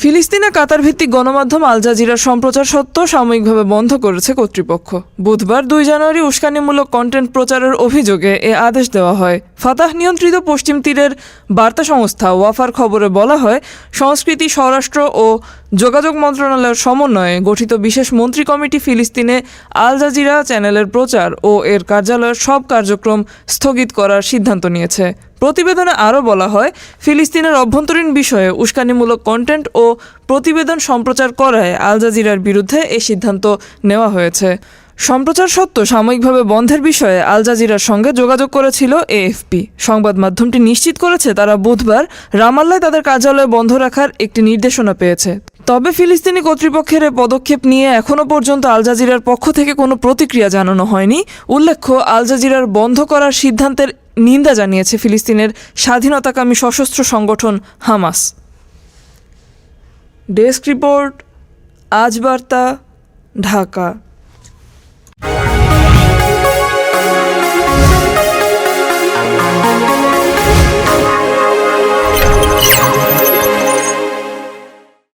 ফিলিস্তিনে কাতার ভিত্তিক গণমাধ্যম আল জাজিরার সম্প্রচার সত্ত্বেও সাময়িকভাবে বন্ধ করেছে কর্তৃপক্ষ। বুধবার 2 জানুয়ারি উস্কানিমূলক কন্টেন্ট প্রচারের অভিযোগে এ আদেশ দেওয়া হয়। ফাতাহ নিয়ন্ত্রিত পশ্চিম তীরের বার্তা সংস্থা ওয়াফার খবরে বলা হয়, সংস্কৃতি, স্বরাষ্ট্র ও যোগাযোগ মন্ত্রণালয়ের সমন্বয়ে গঠিত বিশেষ মন্ত্রী কমিটি ফিলিস্তিনে আল জাজিরা চ্যানেলের প্রচার ও এর কার্যালয়ের সব কার্যক্রম স্থগিত করার সিদ্ধান্ত নিয়েছে। প্রতিবেদনে আরও বলা হয়, ফিলিস্তিনের অভ্যন্তরীণ বিষয়ে উস্কানিমূলক কন্টেন্ট ও প্রতিবেদন সম্প্রচার করায় আল জাজিরার বিরুদ্ধে এই সিদ্ধান্ত নেওয়া হয়েছে। সম্প্রচার সত্ত্বেও সাময়িকভাবে বন্ধের বিষয়ে আল জাজিরার সঙ্গে যোগাযোগ করেছিল এএফপি। সংবাদ মাধ্যমটি নিশ্চিত করেছে তারা বুধবার রামাল্লায় তাদের কার্যালয় বন্ধ রাখার একটি নির্দেশনা পেয়েছে। তবে ফিলিস্তিনি কর্তৃপক্ষের এ পদক্ষেপ নিয়ে এখনও পর্যন্ত আল জাজিরার পক্ষ থেকে কোনো প্রতিক্রিয়া জানানো হয়নি। উল্লেখ্য, আল জাজিরার বন্ধ করার সিদ্ধান্তের নিন্দা জানিয়েছে ফিলিস্তিনের স্বাধীনতাকামী সশস্ত্র সংগঠন হামাস। ডেস্ক রিপোর্ট, আজ বার্তা, ঢাকা।